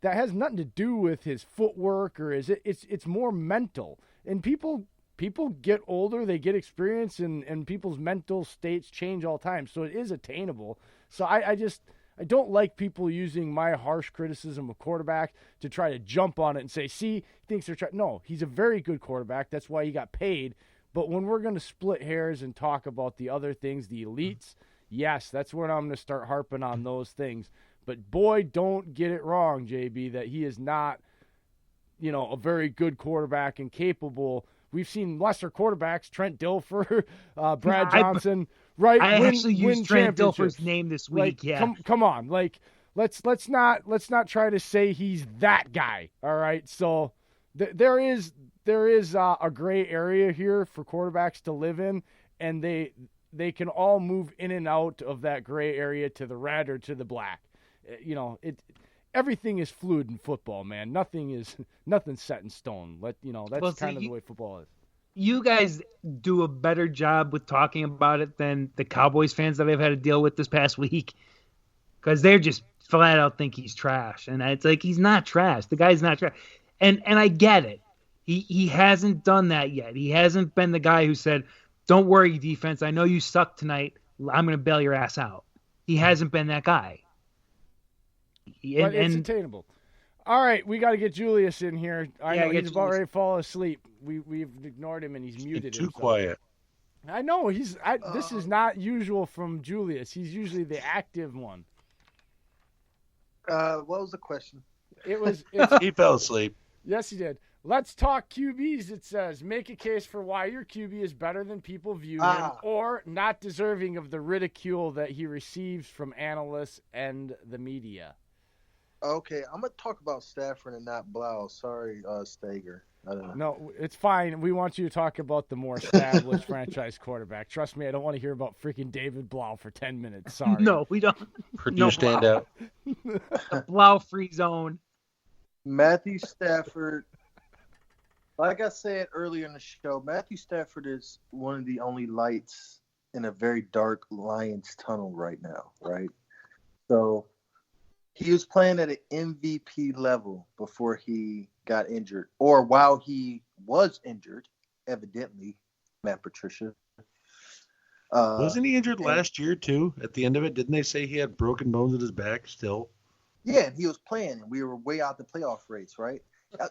that has nothing to do with his footwork or it's more mental. And people get older, they get experience, and people's mental states change all the time. So it is attainable. So I don't like people using my harsh criticism of quarterback to try to jump on it and say, see, he thinks they're trying. No, he's a very good quarterback. That's why he got paid. But when we're going to split hairs and talk about the other things, the elites, yes, that's when I'm going to start harping on those things. But boy, don't get it wrong, JB, that he is not, a very good quarterback and capable. We've seen lesser quarterbacks, Trent Dilfer, Brad Johnson, right? I actually used Trent Dilfer's name this week. Yeah, come on, let's not try to say he's that guy. All right, so there is a gray area here for quarterbacks to live in, and they can all move in and out of that gray area to the red or to the black. Everything is fluid in football, man. Nothing's set in stone. That's kind of the way football is. You guys do a better job with talking about it than the Cowboys fans that I've had to deal with this past week, because they're just flat out think he's trash, and it's like he's not trash. The guy's not trash, and I get it. He hasn't done that yet. He hasn't been the guy who said, "Don't worry, defense. I know you suck tonight. I'm going to bail your ass out." He hasn't been that guy. But it's attainable. All right, we got to get Julius in here. I know he's about ready to fall asleep. We've ignored him and he's muted too quiet. I know this is not usual from Julius. He's usually the active one. What was the question? He fell asleep. Yes, he did. Let's talk QBs, it says. Make a case for why your QB is better than people view him or not deserving of the ridicule that he receives from analysts and the media. Okay, I'm going to talk about Stafford and not Blau. Sorry, Stager. No, it's fine. We want you to talk about the more established franchise quarterback. Trust me, I don't want to hear about freaking David Blau for 10 minutes. Sorry. No, we don't. Purdue standout. Blau free zone. Matthew Stafford. Like I said earlier in the show, Matthew Stafford is one of the only lights in a very dark Lions tunnel right now, right? So he was playing at an MVP level before he got injured, or while he was injured, evidently, Matt Patricia. Wasn't he injured last year, too? At the end of it, didn't they say he had broken bones in his back still? Yeah, and he was playing, and we were way out the playoff race, right?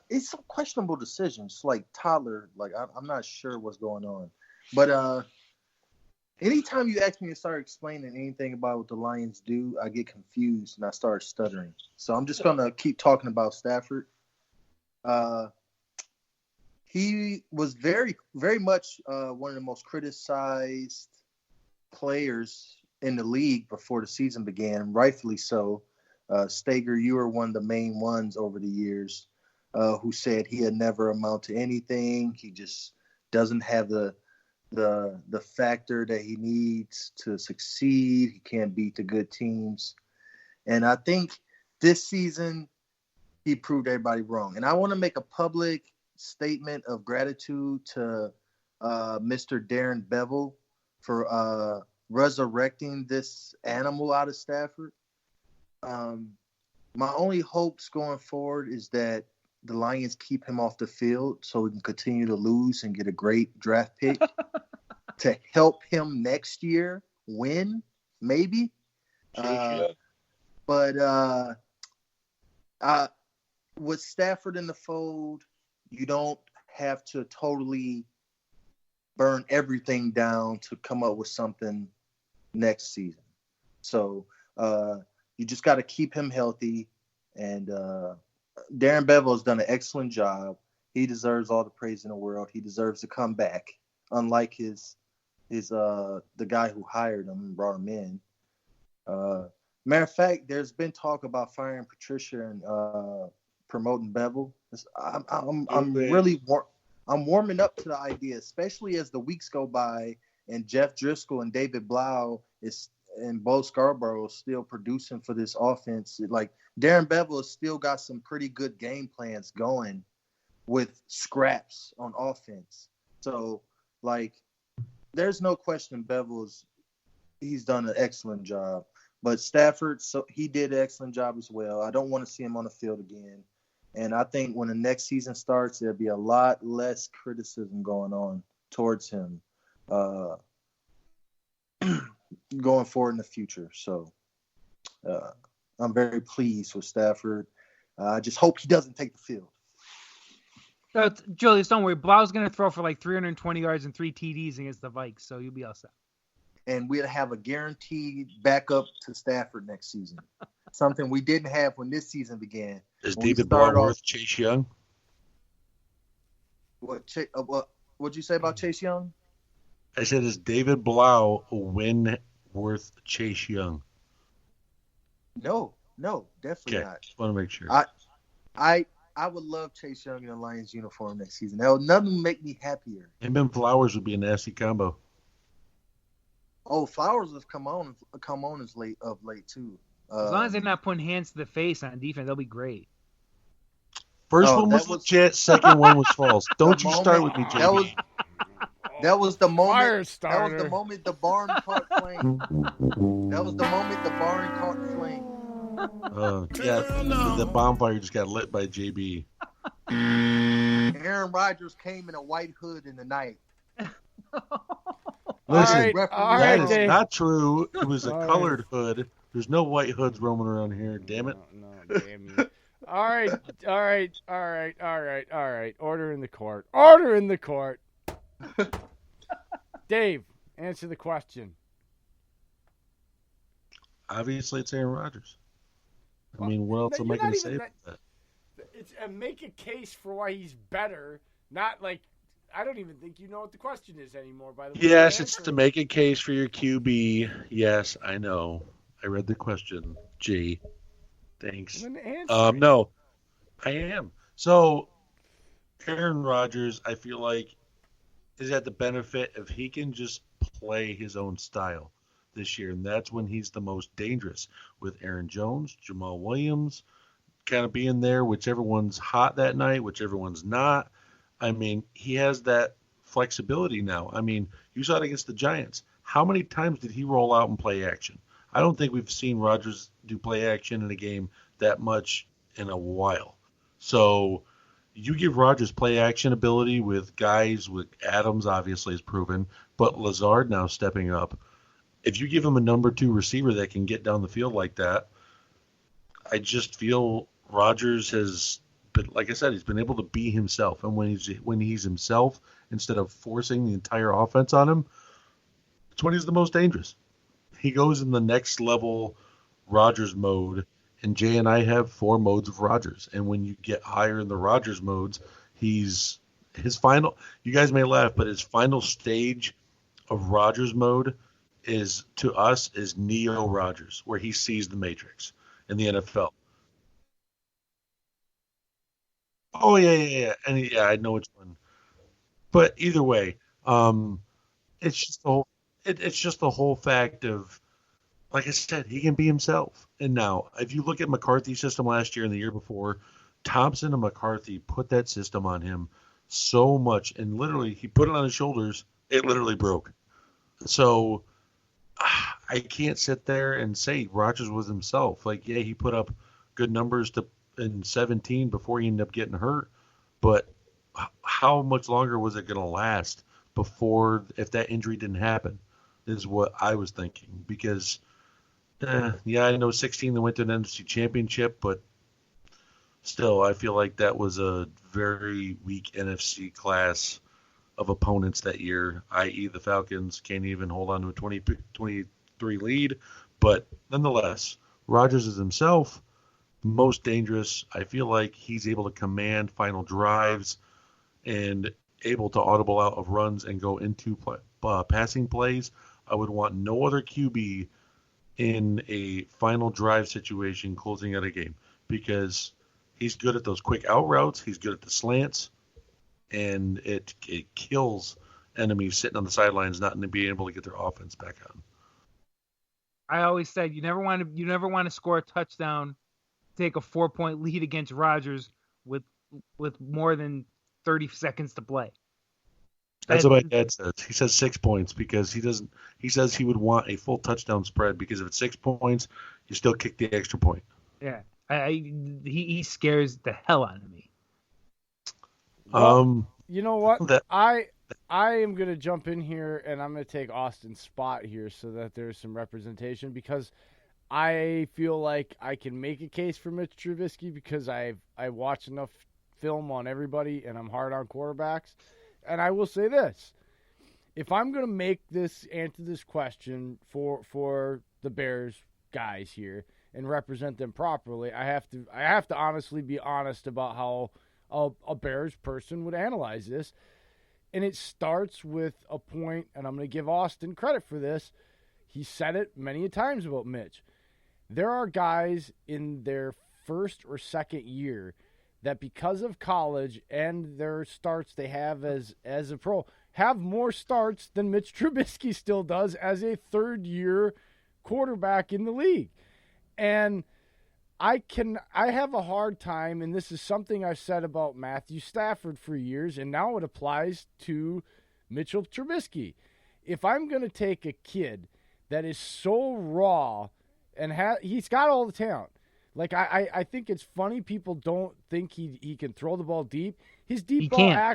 It's some questionable decisions, like Tyler. Like I'm not sure what's going on, but anytime you ask me to start explaining anything about what the Lions do, I get confused and I start stuttering. So I'm just gonna keep talking about Stafford. He was very, very much one of the most criticized players in the league before the season began, rightfully so. Stager, you were one of the main ones over the years. Who said he had never amount to anything. He just doesn't have the factor that he needs to succeed. He can't beat the good teams. And I think this season he proved everybody wrong. And I want to make a public statement of gratitude to Mr. Darren Bevel for resurrecting this animal out of Stafford. My only hopes going forward is that the Lions keep him off the field so we can continue to lose and get a great draft pick to help him next year win, maybe. But with Stafford in the fold, you don't have to totally burn everything down to come up with something next season. So you just got to keep him healthy, and Darren Bevel has done an excellent job. He deserves all the praise in the world. He deserves to come back, unlike the guy who hired him and brought him in. Matter of fact, there's been talk about firing Patricia and promoting Bevel. I'm warming up to the idea, especially as the weeks go by and Jeff Driscoll and David Blau and Bo Scarborough still producing for this offense. Like Darren Bevel has still got some pretty good game plans going with scraps on offense. So, like, there's no question he's done an excellent job. But Stafford, so he did an excellent job as well. I don't want to see him on the field again. And I think when the next season starts, there'll be a lot less criticism going on towards him going forward in the future. So I'm very pleased with Stafford. I just hope he doesn't take the field. Julius, don't worry. Blau's going to throw for like 320 yards and 3 TDs against the Vikes, so you'll be all set. And we'll have a guaranteed backup to Stafford next season. Something we didn't have when this season began. Is David Blau worth Chase Young? What'd you say about Chase Young? I said, is David Blau a win worth Chase Young? No, definitely not. Just want to make sure. I would love Chase Young in a Lions uniform next season. That would nothing make me happier. Him and Flowers would be a nasty combo. Oh, Flowers has come on as late too. As long as they're not putting hands to the face on defense, they'll be great. First one was legit. Second one was false. Don't you start with me, JB. That was the moment. Fire starter. That was the moment the barn caught flame. That was the moment the barn caught flame. The bonfire just got lit by JB. Aaron Rodgers came in a white hood in the night. Listen, all that right, is not true. It was a colored hood. There's no white hoods roaming around here. Damn it. No, damn you. All right. Order in the court. Dave, answer the question. Obviously, it's Aaron Rodgers. I mean, what else am I going to say about that? It's make a case for why he's better, not like I don't even think you know what the question is anymore. By the way, yes, it's to make a case for your QB. Yes, I know. I read the question. G. Thanks. No, I am. So, Aaron Rodgers, I feel like, is at the benefit if he can just play his own style this year, and that's when he's the most dangerous with Aaron Jones, Jamal Williams, kind of being there, whichever one's hot that night, whichever one's not. I mean, he has that flexibility now. I mean, you saw it against the Giants. How many times did he roll out and play action? I don't think we've seen Rodgers do play action in a game that much in a while. So you give Rodgers play action ability with guys with Adams obviously is proven, but Lazard now stepping up. If you give him a number 2 receiver that can get down the field like that, I just feel Rodgers has been, like I said, he's been able to be himself. And when he's himself, instead of forcing the entire offense on him, it's when he's the most dangerous. He goes in the next level Rodgers mode, and Jay and I have 4 modes of Rodgers. And when you get higher in the Rodgers modes, his final, you guys may laugh, but his final stage of Rodgers mode is, to us, is Neo Rodgers, where he sees the Matrix in the NFL. Oh, yeah. And I know which one. But either way, it's just the whole fact of, like I said, he can be himself. And now, if you look at McCarthy's system last year and the year before, Thompson and McCarthy put that system on him so much, and literally he put it on his shoulders, it literally broke. So I can't sit there and say Rodgers was himself. Like, yeah, he put up good numbers in 17 before he ended up getting hurt, but how much longer was it going to last before, if that injury didn't happen, is what I was thinking. Because, I know 16 they went to an NFC championship, but still, I feel like that was a very weak NFC class of opponents that year, i.e. the Falcons can't even hold on to a 23 lead. But nonetheless, Rodgers is himself, most dangerous. I feel like he's able to command final drives and able to audible out of runs and go into passing plays. I would want no other QB in a final drive situation closing out a game, because he's good at those quick out routes. He's good at the slants, and it kills enemies sitting on the sidelines not being able to get their offense back on. I always said you never want to score a touchdown, take a 4-point lead against Rodgers with more than 30 seconds to play. That's what my dad says. He says 6 points because he doesn't. He says he would want a full touchdown spread because if it's 6 points, you still kick the extra point. Yeah, he scares the hell out of me. Well, you know what? I am going to jump in here and I'm going to take Austin's spot here so that there's some representation because I feel like I can make a case for Mitch Trubisky because I watch enough film on everybody and I'm hard on quarterbacks. And I will say this. If I'm going to answer this question for the Bears guys here and represent them properly, I have to honestly be honest about how a Bears person would analyze this. And it starts with a point, and I'm going to give Austin credit for this. He said it many times about Mitch. There are guys in their first or second year that because of college and their starts they have as a pro, have more starts than Mitch Trubisky still does as a third-year quarterback in the league. And I have a hard time, and this is something I've said about Matthew Stafford for years, and now it applies to Mitchell Trubisky. If I'm going to take a kid that is so raw and he's got all the talent. Like, I think it's funny people don't think he can throw the ball deep. His deep ball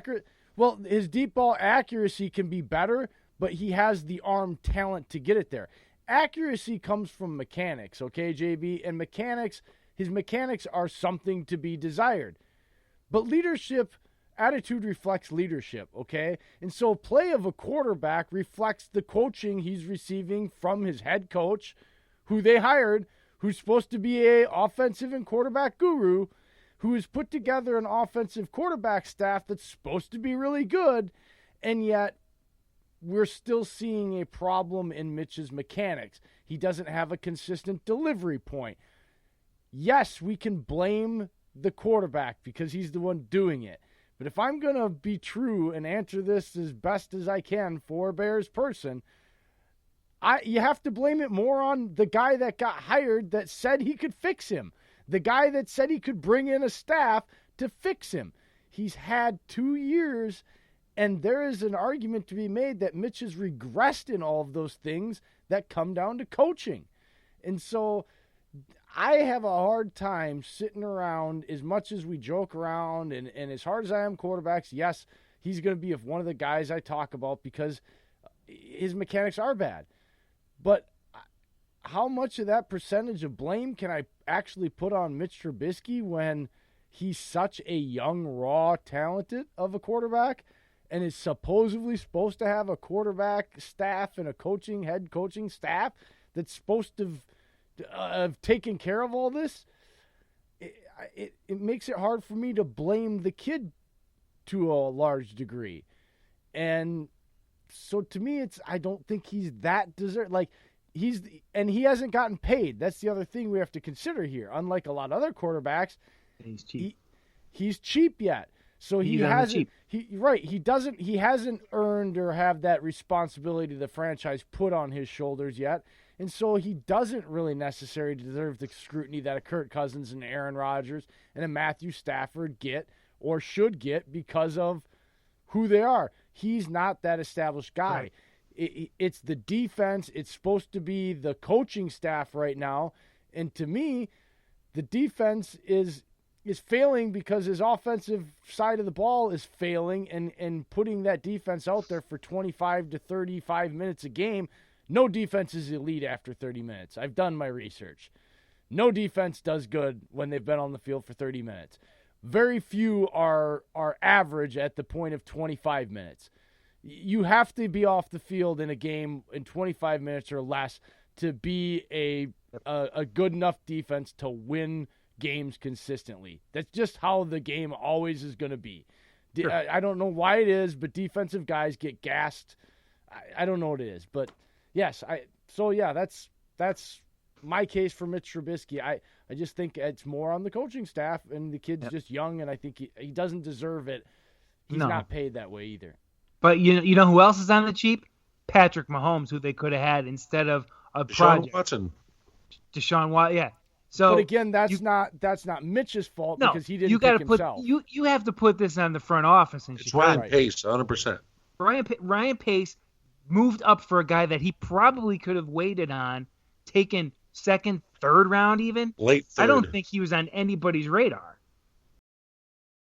his deep ball accuracy can be better, but he has the arm talent to get it there. Accuracy comes from mechanics, okay, JB? And his mechanics are something to be desired. But attitude reflects leadership, okay? And so play of a quarterback reflects the coaching he's receiving from his head coach, who they hired, who's supposed to be a offensive and quarterback guru, who has put together an offensive quarterback staff that's supposed to be really good, and yet we're still seeing a problem in Mitch's mechanics. He doesn't have a consistent delivery point. Yes, we can blame the quarterback because he's the one doing it. But if I'm going to be true and answer this as best as I can for a Bears person, you have to blame it more on the guy that got hired that said he could fix him. The guy that said he could bring in a staff to fix him. He's had 2 years, and there is an argument to be made that Mitch has regressed in all of those things that come down to coaching. And so I have a hard time sitting around, as much as we joke around and as hard as I am quarterbacks, yes, he's going to be one of the guys I talk about because his mechanics are bad. But how much of that percentage of blame can I actually put on Mitch Trubisky when he's such a young, raw, talented of a quarterback and is supposedly supposed to have a quarterback staff and a head coaching staff that's supposed to have taken care of all this? It makes it hard for me to blame the kid to a large degree. And so to me, I don't think he's that deserved. Like, he hasn't gotten paid. That's the other thing we have to consider here. Unlike a lot of other quarterbacks, he's cheap. He's cheap yet. So he hasn't. He hasn't earned or have that responsibility the franchise put on his shoulders yet, and so he doesn't really necessarily deserve the scrutiny that a Kirk Cousins and Aaron Rodgers and a Matthew Stafford get or should get because of who they are. He's not that established guy. Right. It's the defense. It's supposed to be the coaching staff right now. And to me, the defense is failing because his offensive side of the ball is failing and putting that defense out there for 25 to 35 minutes a game. No defense is elite after 30 minutes. I've done my research. No defense does good when they've been on the field for 30 minutes. Very few are average at the point of 25 minutes. You have to be off the field in a game in 25 minutes or less to be a good enough defense to win games consistently. That's just how the game always is going to be. Sure. I don't know why it is, but defensive guys get gassed. I don't know what it is, but yes. That's my case for Mitch Trubisky. I just think it's more on the coaching staff, and the kid's just young, and I think he doesn't deserve it. He's not paid that way either. But you know who else is on the cheap? Patrick Mahomes, who they could have had instead of a project. Deshaun Watson, yeah. So, but again, that's not Mitch's fault because he didn't pick himself. You have to put this on the front office in Chicago. Chicago. It's Ryan Pace, 100%. Ryan Pace moved up for a guy that he probably could have waited on, taken second, third round even. Late third. I don't think he was on anybody's radar.